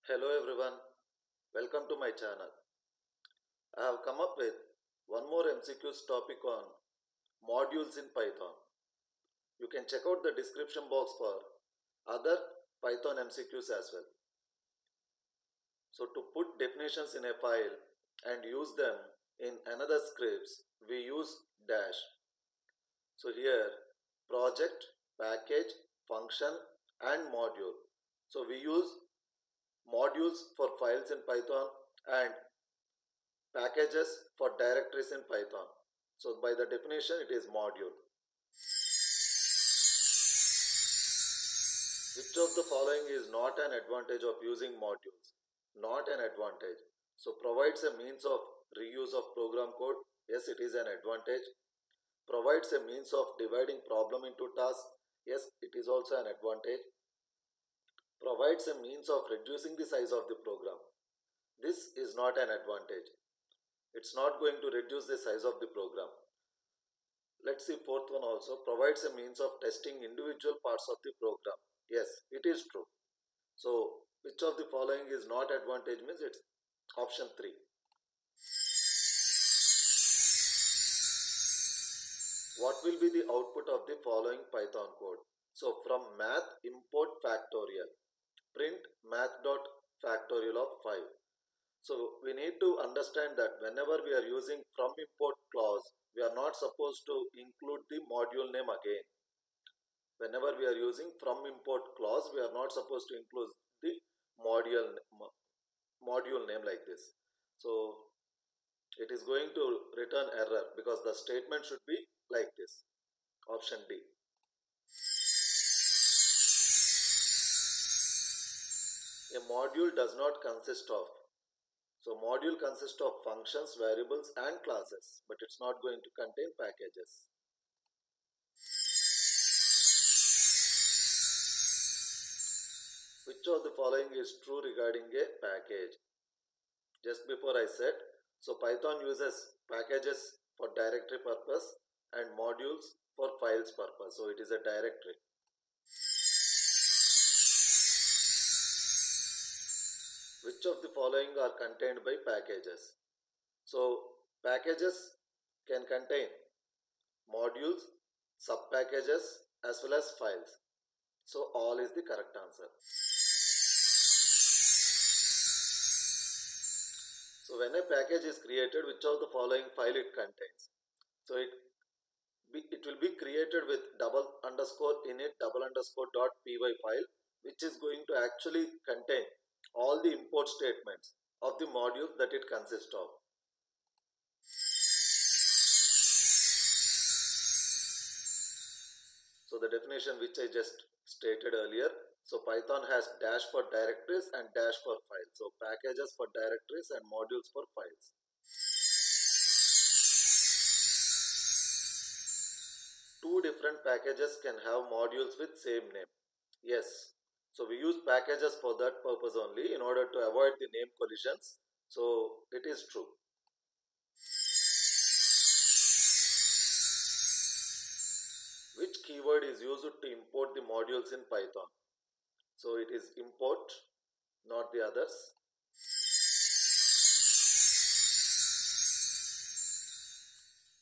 Hello everyone, welcome to my channel. I have come up with one more MCQs topic on modules in Python. You can check out the description box for other Python MCQs as well. So to put definitions in a file and use them in another scripts, we use dash. So here project, package, function and module. So we use modules for files in Python and packages for directories in Python. So by the definition, it is module. Which of the following is not an advantage of using modules? Not an advantage. So provides a means of reuse of program code. Yes, it is an advantage. Provides a means of dividing problem into tasks. Yes, it is also an advantage. Provides a means of reducing the size of the program. This is not an advantage. It's not going to reduce the size of the program. Let's see fourth one also. Provides a means of testing individual parts of the program. Yes, it is true. So which of the following is not advantage means it's option 3. What will be the output of the following Python code? So from math import factorial, print math.factorial of 5. So we need to understand that whenever we are using from import clause, we are not supposed to include the module name again. Whenever we are using from import clause, we are not supposed to include the module name like this. So it is going to return error because the statement should be like this. Option D. A module does not consist of. So module consists of functions, variables and classes, but it's not going to contain packages. Which of the following is true regarding a package? Just before I said, so Python uses packages for directory purpose and modules for files purpose. So it is a directory. Which of the following are contained by packages? So packages can contain modules, subpackages as well as files. So all is the correct answer. So when a package is created, which of the following file it contains? So it will be created with $_init $_.py file, which is going to actually contain all the import statements of the modules that it consists of. So the definition which I just stated earlier. So Python has dash for directories and dash for files. So packages for directories and modules for files. Two different packages can have modules with same name. Yes. So we use packages for that purpose only in order to avoid the name collisions. So it is true. Which keyword is used to import the modules in Python? So it is import, not the others.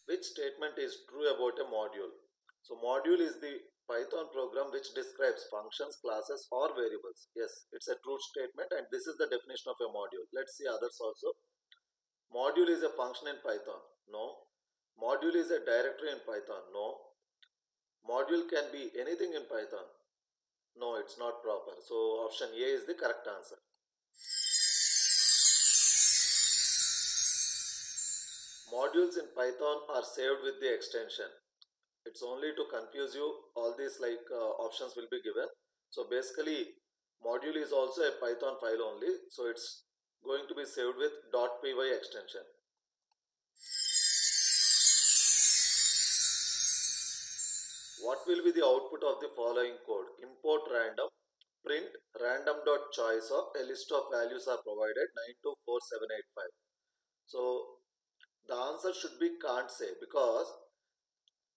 Which statement is true about a module? So module is the Python program which describes functions, classes or variables. Yes, it's a true statement and this is the definition of a module. Let's see others also. Module is a function in Python. No. Module is a directory in Python. No. Module can be anything in Python. No, it's not proper. So option A is the correct answer. Modules in Python are saved with the extension. It's only to confuse you. All these options will be given. So basically module is also a Python file only. So it's going to be saved with .py extension. What will be the output of the following code? Import random, print random.choice of a list of values are provided 924785. So the answer should be can't say, because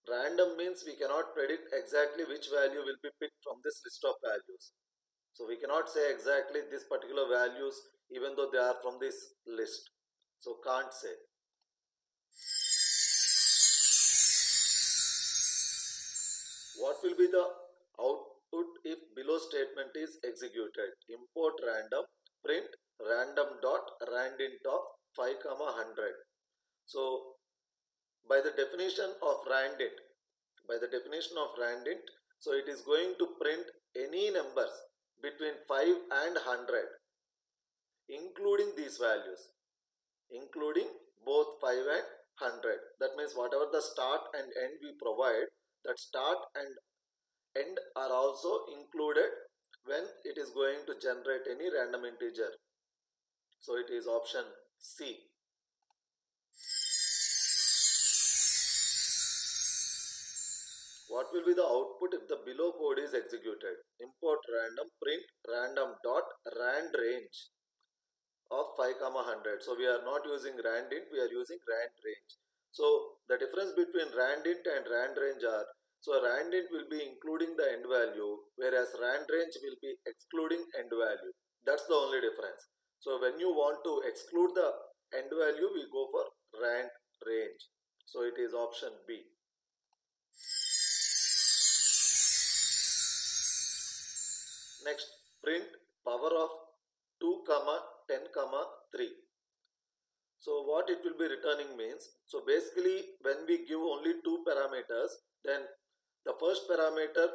random means we cannot predict exactly which value will be picked from this list of values. So we cannot say exactly this particular values even though they are from this list. So can't say. What will be the output if below statement is executed? Import random, print random dot randint of 5, 100. So by the definition of randint, so it is going to print any numbers between 5 and 100, including these values, including both 5 and 100. That means whatever the start and end we provide, that start and end are also included when it is going to generate any random integer. So it is option C. What will be the output if the below code is executed? Import random, print random dot rand range of 5, 100. So we are not using randint, we are using rand range. So the difference between randint and rand range are, so randint will be including the end value, whereas rand range will be excluding end value. That's the only difference. So when you want to exclude the end value, we go for rand range. So it is option B. Next, print power of 2, 10, 3. So what it will be returning means, so basically when we give only 2 parameters, then the first parameter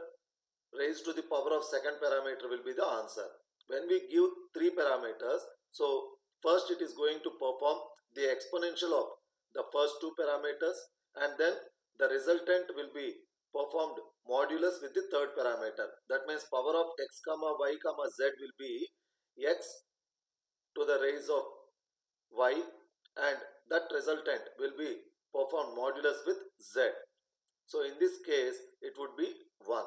raised to the power of second parameter will be the answer. When we give 3 parameters, so first it is going to perform the exponential of the first 2 parameters, and then the resultant will be performed modulus with the third parameter. That means power of x, y, z will be x to the raise of y, and that resultant will be performed modulus with z. So in this case it would be 1.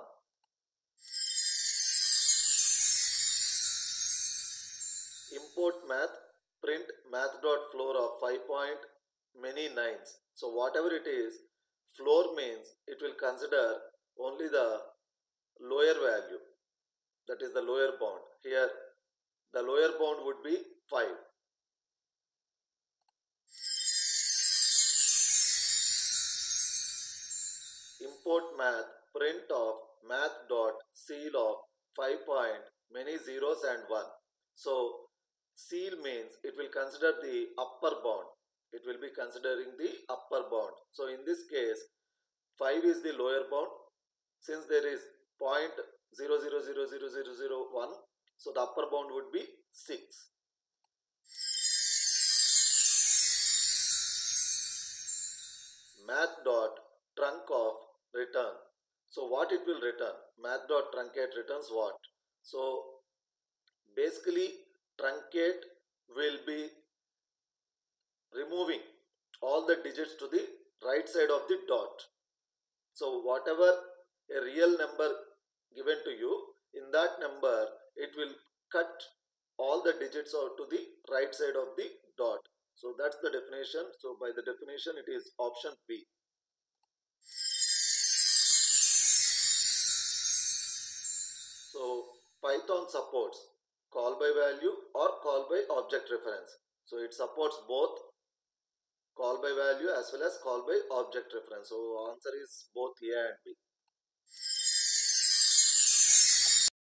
Import math, print math.floor of 5 point many nines. So whatever it is, floor means it will consider only the lower value, that is the lower bound. Here the lower bound would be 5. Import math, print of math dot seal of 5 point many zeros and 1. So seal means it will consider the upper bound. It will be considering the upper bound. So in this case 5 is the lower bound. Since there is 0.00000001, so the upper bound would be 6. Math dot trunc of return. So what it will return? Math dot truncate returns what? So basically truncate will be removing all the digits to the right side of the dot. So whatever a real number given to you, in that number it will cut all the digits out to the right side of the dot. So that's the definition. So by the definition it is option B. So Python supports call by value or call by object reference. So it supports both call by value as well as call by object reference. So answer is both A and B.